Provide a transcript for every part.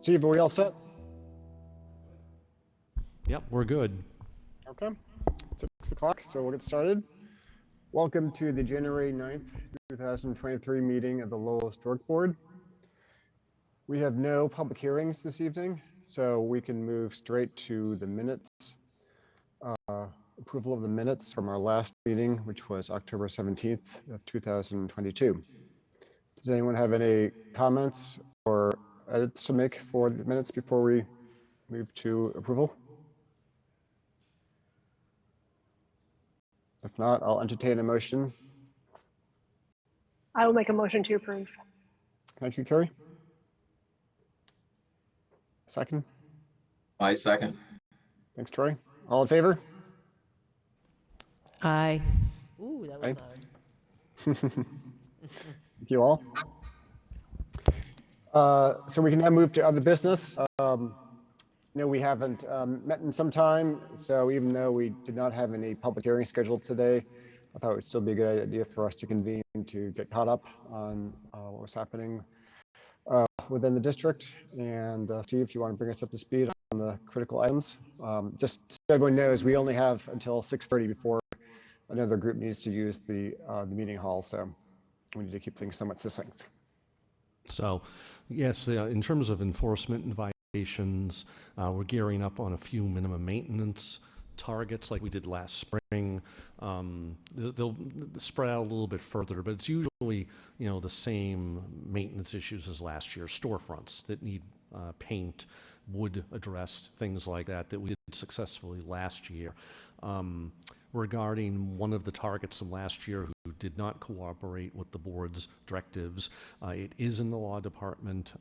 Steve, are we all set? Yep, we're good. Okay, it's 6 o'clock, so we'll get started. Welcome to the January 9th, 2023 meeting of the Lowell Historic Board. We have no public hearings this evening, so we can move straight to the minutes. Approval of the minutes from our last meeting, which was October 17th of 2022. Does anyone have any comments or edits to make for the minutes before we move to approval? If not, I'll entertain a motion. I will make a motion to approve. Thank you, Carrie. Second. I second. Thanks, Troy. All in favor? Aye. Ooh, that was loud. Thank you all. So we can now move to other business. We haven't met in some time, so even though we did not have any public hearing scheduled today, I thought it would still be a good idea for us to convene to get caught up on what was happening within the district. And Steve, if you want to bring us up to speed on the critical items. Just so everyone knows, we only have until 6:30 before another group needs to use the meeting hall, so we need to keep things somewhat succinct. So, yes, in terms of enforcement and violations, we're gearing up on a few minimum maintenance targets like we did last spring. They'll spread out a little bit further, but it's usually, the same maintenance issues as last year. Storefronts that need paint, wood addressed, things like that we did successfully last year. Regarding one of the targets from last year who did not cooperate with the board's directives, it is in the law department.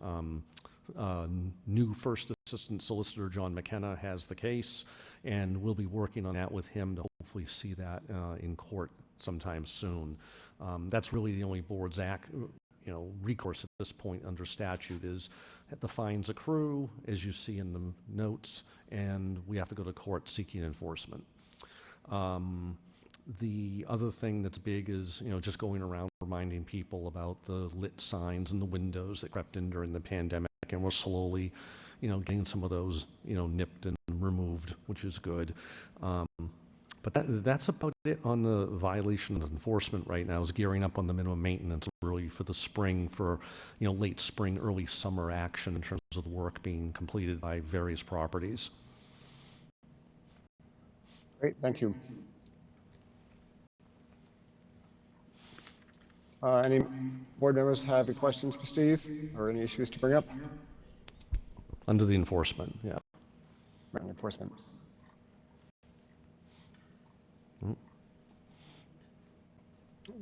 New First Assistant Solicitor John McKenna has the case, and we'll be working on that with him to hopefully see that in court sometime soon. That's really the only board's recourse at this point under statute is that the fines accrue, as you see in the notes, and we have to go to court seeking enforcement. The other thing that's big is, just going around reminding people about the lit signs and the windows that crept in during the pandemic, and we're slowly, getting some of those, nipped and removed, which is good. But that's about it on the violation enforcement right now, is gearing up on the minimum maintenance really for the spring, for, late spring, early summer action in terms of the work being completed by various properties. Great, thank you. Any board members have any questions for Steve or any issues to bring up? Under the enforcement, yeah. Right, enforcement.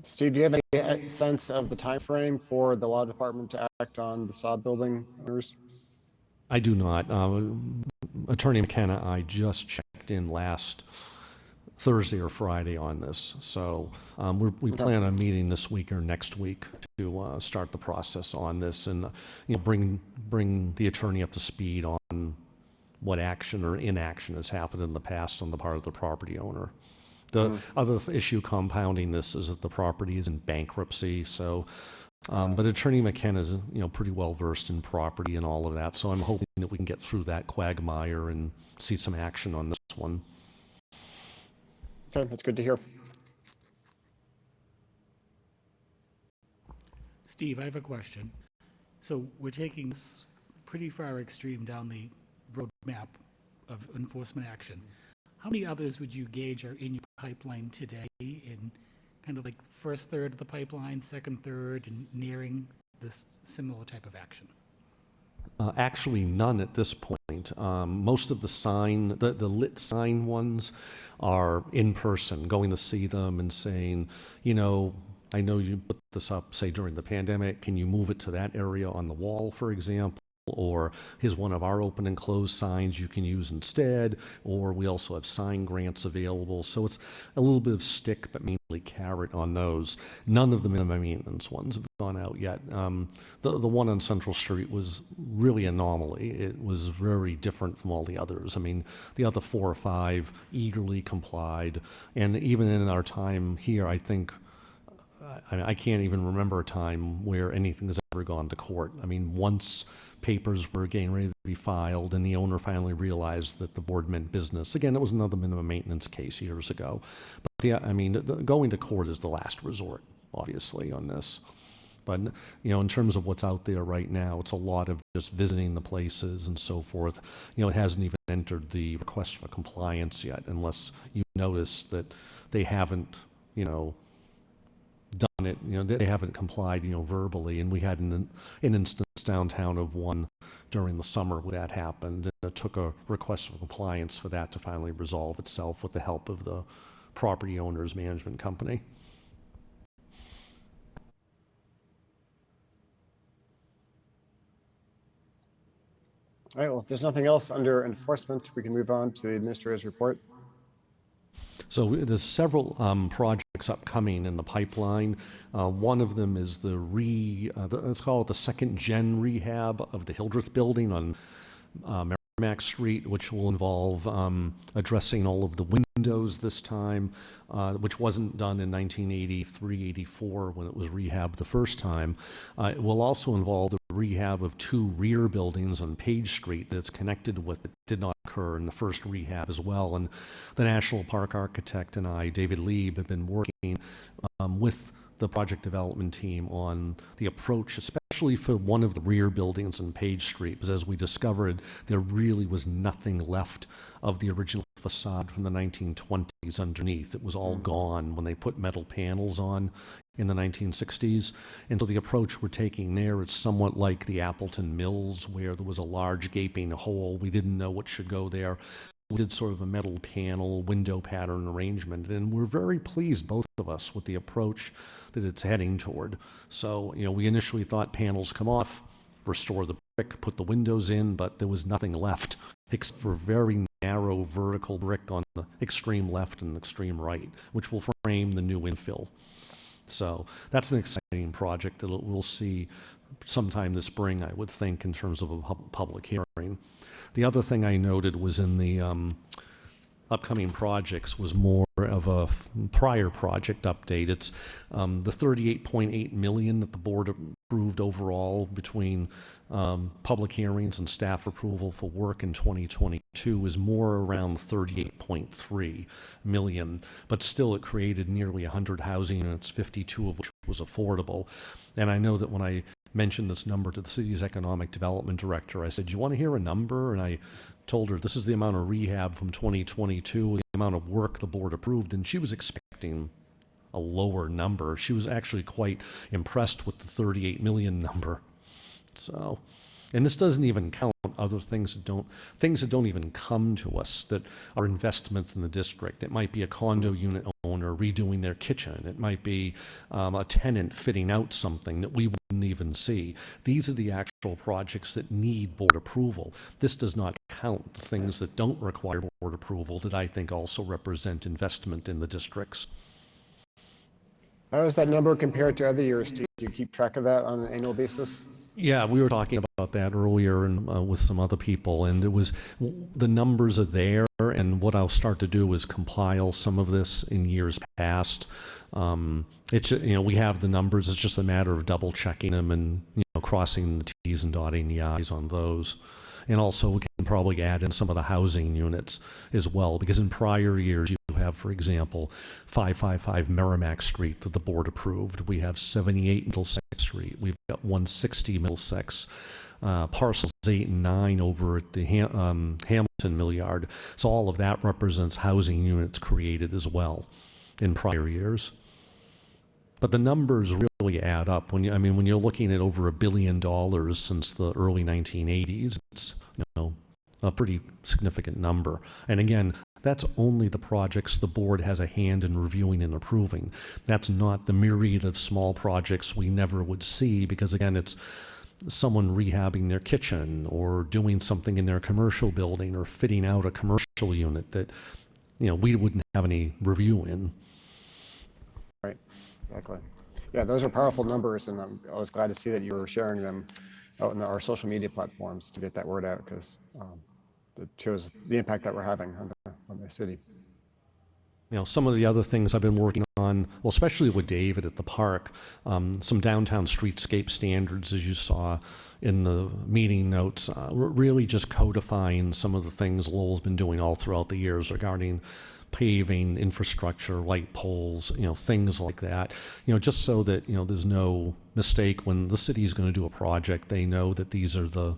Steve, do you have any sense of the time frame for the law department to act on the sod building owners? I do not. Attorney McKenna, I just checked in last Thursday or Friday on this. So we plan on meeting this week or next week to start the process on this and bring the attorney up to speed on what action or inaction has happened in the past on the part of the property owner. The other issue compounding this is that the property is in bankruptcy. So, but Attorney McKenna is pretty well versed in property and all of that. So I'm hoping that we can get through that quagmire and see some action on this one. Okay, that's good to hear. Steve, I have a question. So we're taking this pretty far extreme down the roadmap of enforcement action. How many others would you gauge are in your pipeline today in kind of like first third of the pipeline, second third, and nearing this similar type of action? Actually, none at this point. Most of the lit sign ones are in person, going to see them and saying, I know you put this up, say, during the pandemic. Can you move it to that area on the wall, for example? Or here's one of our open and closed signs you can use instead. Or we also have sign grants available. So it's a little bit of stick, but mainly carrot on those. None of the minimum maintenance ones have gone out yet. The one on Central Street was really an anomaly. It was very different from all the others. I mean, the other 4 or 5 eagerly complied. And even in our time here, I think I can't even remember a time where anything has ever gone to court. I mean, once papers were getting ready to be filed and the owner finally realized that the board meant business. Again, it was another minimum maintenance case years ago. But yeah, I mean, going to court is the last resort, obviously, on this. But, in terms of what's out there right now, it's a lot of just visiting the places and so forth. It hasn't even entered the request for compliance yet, unless you notice that they haven't, done it, they haven't complied, verbally. And we had an instance downtown of one during the summer where that happened. And it took a request for compliance for that to finally resolve itself with the help of the property owner's management company. All right, well, if there's nothing else under enforcement, we can move on to the administrator's report. So there's several projects upcoming in the pipeline. One of them is let's call it the second gen rehab of the Hildreth building on Merrimack Street, which will involve addressing all of the windows this time, which wasn't done in 1983, 84 when it was rehabbed the first time. It will also involve the rehab of two rear buildings on Page Street that's connected with it did not occur in the first rehab as well. And the National Park architect and I, David Lieb, have been working with the project development team on the approach, especially for one of the rear buildings on Page Street, because as we discovered, there really was nothing left of the original facade from the 1920s underneath. It was all gone when they put metal panels on in the 1960s. And so the approach we're taking there is somewhat like the Appleton Mills, where there was a large gaping hole. We didn't know what should go there. We did sort of a metal panel window pattern arrangement, and we're very pleased, both of us, with the approach that it's heading toward. So, we initially thought panels come off, restore the brick, put the windows in, but there was nothing left except for very narrow vertical brick on the extreme left and extreme right, which will frame the new infill. So that's an exciting project that we'll see sometime this spring, I would think, in terms of a public hearing. The other thing I noted was in the upcoming projects was more of a prior project update. It's the $38.8 million that the board approved overall between public hearings and staff approval for work in 2022 is more around $38.3 million, but still it created nearly 100 housing units, 52 of which was affordable. And I know that when I mentioned this number to the city's economic development director, I said, "Do you want to hear a number?" And I told her this is the amount of rehab from 2022, the amount of work the board approved, and she was expecting a lower number. She was actually quite impressed with the 38 million number. So, and this doesn't even count other things that don't even come to us that are investments in the district. It might be a condo unit owner redoing their kitchen. It might be a tenant fitting out something that we wouldn't even see. These are the actual projects that need board approval. This does not count the things that don't require board approval that I think also represent investment in the districts. How does that number compare to other years? Do you keep track of that on an annual basis? Yeah, we were talking about that earlier and with some other people, and the numbers are there, and what I'll start to do is compile some of this in years past. It's we have the numbers. It's just a matter of double checking them and crossing the T's and dotting the I's on those. And also we can probably add in some of the housing units as well, because in prior years you have, for example, 555 Merrimack Street that the board approved. We have 78 Middlesex Street. We've got 160 Middlesex. Parcels 8 and 9 over at the Hamilton Mill Yard. So all of that represents housing units created as well in prior years. But the numbers really add up. When you're looking at over $1 billion since the early 1980s, it's a pretty significant number. And again, that's only the projects the board has a hand in reviewing and approving. That's not the myriad of small projects we never would see, because again, it's someone rehabbing their kitchen or doing something in their commercial building or fitting out a commercial unit that we wouldn't have any review in. Right, exactly. Yeah, those are powerful numbers, and I was glad to see that you were sharing them out in our social media platforms to get that word out, because it shows the impact that we're having on the city. some of the other things I've been working on, well, especially with David at the park, some downtown streetscape standards, as you saw in the meeting notes, really just codifying some of the things Lowell's been doing all throughout the years regarding paving, infrastructure, light poles, things like that, just so that, there's no mistake when the city is going to do a project. They know that these are the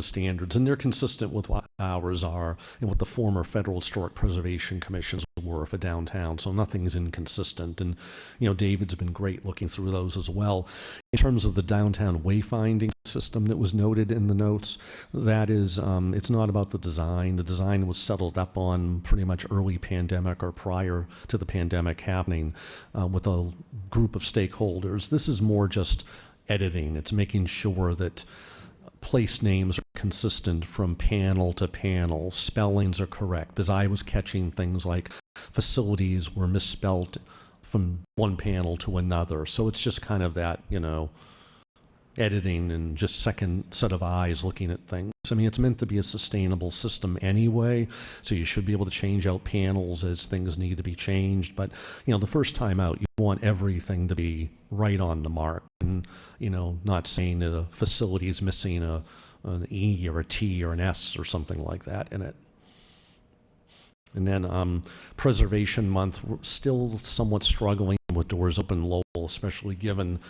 standards, and they're consistent with what ours are and what the former Federal Historic Preservation Commissions were for downtown. So nothing's inconsistent. And, David's been great looking through those as well. In terms of the downtown wayfinding system that was noted in the notes, that is, it's not about the design. The design was settled up on pretty much early pandemic or prior to the pandemic happening with a group of stakeholders. This is more just editing. It's making sure that place names are consistent from panel to panel, spellings are correct, because I was catching things like facilities were misspelled from one panel to another. So it's just kind of that, editing and just second set of eyes looking at things. I mean, it's meant to be a sustainable system anyway, so you should be able to change out panels as things need to be changed. But, the first time out, you want everything to be right on the mark and, not saying that a facility is missing an E or a T or an S or something like that in it. And then Preservation Month, we're still somewhat struggling with Doors Open Lowell, especially given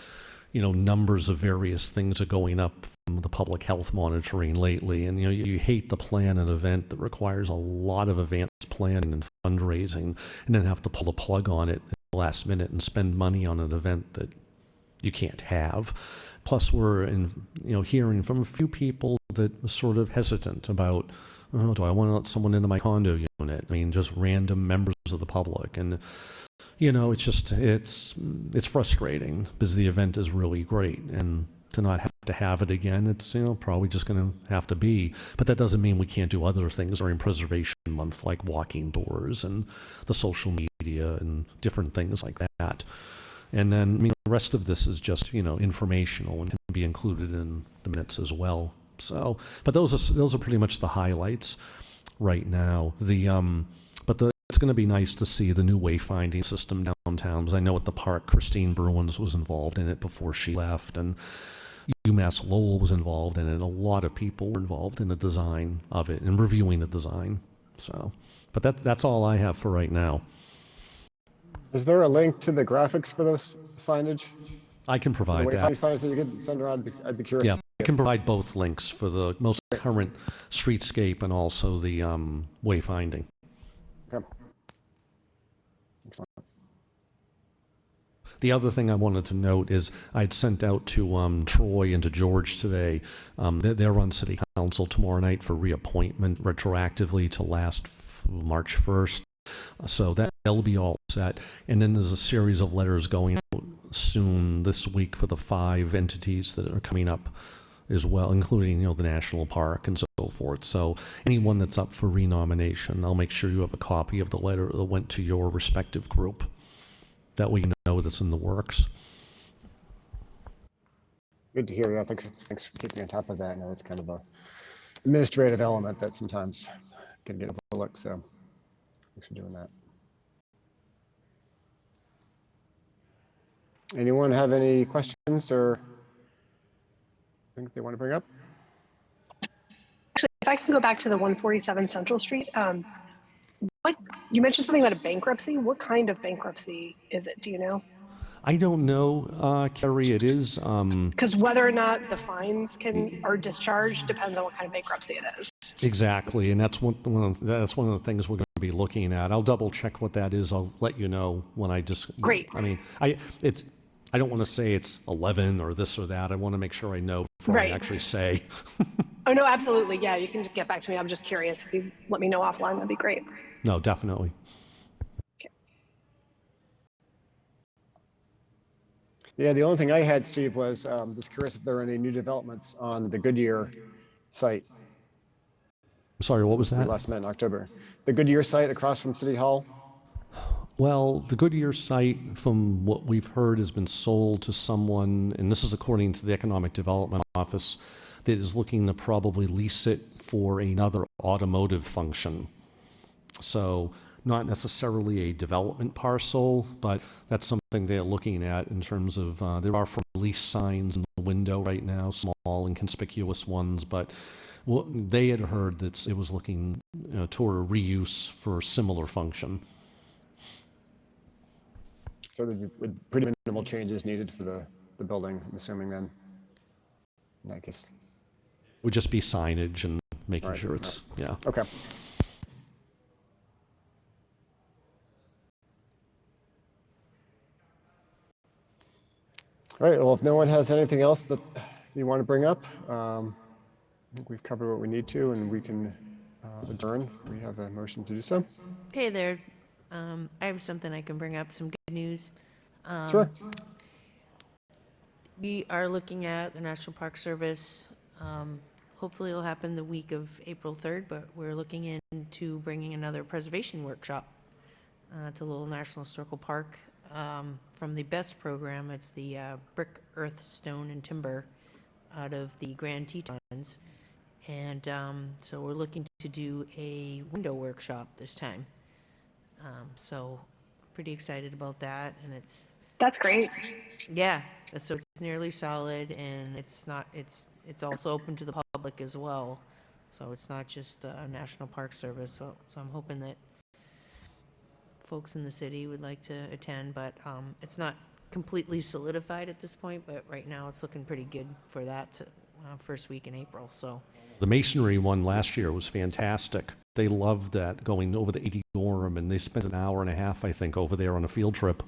numbers of various things are going up from the public health monitoring lately. And, you hate to plan an event that requires a lot of advanced planning and fundraising and then have to pull the plug on it at the last minute and spend money on an event that you can't have. Plus, we're hearing from a few people that are sort of hesitant about, oh, do I want to let someone into my condo unit? I mean, just random members of the public. And it's just, it's frustrating because the event is really great, and to not have it again, it's, probably just going to have to be. But that doesn't mean we can't do other things during Preservation Month, like walking tours and the social media and different things like that. And then, the rest of this is just, informational and can be included in the minutes as well. So, but those are pretty much the highlights right now. It's going to be nice to see the new wayfinding system downtown, because I know at the park, Christine Bruins was involved in it before she left, and UMass Lowell was involved in it. A lot of people were involved in the design of it and reviewing the design. So, but that's all I have for right now. Is there a link to the graphics for this signage? I can The provide that. wayfinding signage that you could send around? I'd be curious. Yeah, I can provide both links for the most current streetscape and also the wayfinding. Okay. Excellent. The other thing I wanted to note is I'd sent out to Troy and to George today. They're on City Council tomorrow night for reappointment retroactively to last March 1st. So that'll be all set. And then there's a series of letters going out soon this week for the 5 entities that are coming up as well, including, the national park and so forth. So anyone that's up for renomination, I'll make sure you have a copy of the letter that went to your respective group. That way you know that's in the works. Good to hear. Yeah, thanks for keeping on top of that. I know it's kind of a administrative element that sometimes can get overlooked. So thanks for doing that. Anyone have any questions or things they want to bring up? Actually, if I can go back to the 147 Central Street, what you mentioned something about a bankruptcy. What kind of bankruptcy is it? Do you know? I don't know, Carrie. It is. Because whether or not the fines are discharged depends on what kind of bankruptcy it is. Exactly, and that's one of the things we're going to be looking at. I'll double check what that is. I'll let you know when I just. Great. I mean, I don't want to say it's 11 or this or that. I want to make sure I know before I actually say. Oh no, absolutely. Yeah, you can just get back to me. I'm just curious. If you let me know offline, that'd be great. No, definitely. Yeah, the only thing I had, Steve, was just curious if there were any new developments on the Goodyear site. I'm sorry, what was We that? last met in October. The Goodyear site across from City Hall. Well, the Goodyear site, from what we've heard, has been sold to someone, and this is according to the Economic Development Office, that is looking to probably lease it for another automotive function. So not necessarily a development parcel, but that's something they're looking at in terms of, there are for lease signs in the window right now, small inconspicuous ones, but what they had heard that it was looking toward a reuse for similar function. So with pretty minimal changes needed for the building, I'm assuming then, in that case. Would just be signage and making Right, sure it's, yeah. Okay. All right, well, if no one has anything else that you want to bring up, I think we've covered what we need to, and we can adjourn. We have a motion to do so. Hey there. I have something I can bring up, some good news. Sure. We are looking at the National Park Service. Hopefully it'll happen the week of April 3rd, but we're looking into bringing another preservation workshop to Lowell National Historical Park. From the BEST program, it's the brick, earth, stone, and timber out of the Grand Tetons. And so we're looking to do a window workshop this time. So pretty excited about that. And it's, That's great. yeah, so it's nearly solid, and it's also open to the public as well. So it's not just a National Park Service. So I'm hoping that folks in the city would like to attend, but it's not completely solidified at this point, but right now it's looking pretty good for that first week in April. So The masonry one last year was fantastic. They loved that, going over the 80 Gorham, and they spent an hour and a half, I think, over there on a field trip.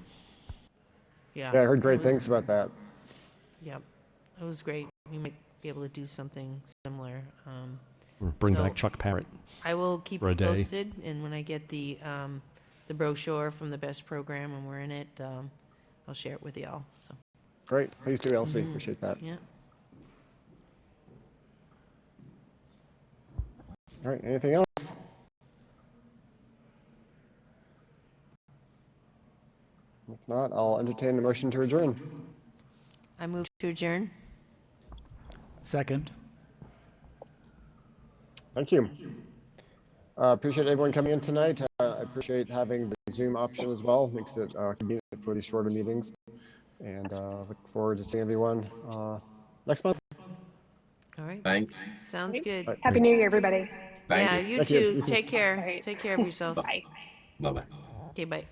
yeah, Yeah, I heard great it was- things about that. Yep, it was great. We might be able to do something similar. Or bring So- back Chuck Parrott. I will keep For a it day. posted, and when I get the brochure from the BEST program and we're in it, I'll share it with y'all. So Great. Please do, Elsie. Appreciate that. yeah. All right, anything else? If not, I'll entertain the motion to adjourn. I move to adjourn. Second. Thank you. Appreciate everyone coming in tonight. I appreciate having the Zoom option as well. Makes it convenient for these shorter meetings. And look forward to seeing everyone next month. All right, Thank, sounds good. Right. Happy New Year, everybody. Yeah, thank you. you Thank you. too. Take care. Right. Take care of yourselves. Bye. Bye-bye. Okay, bye.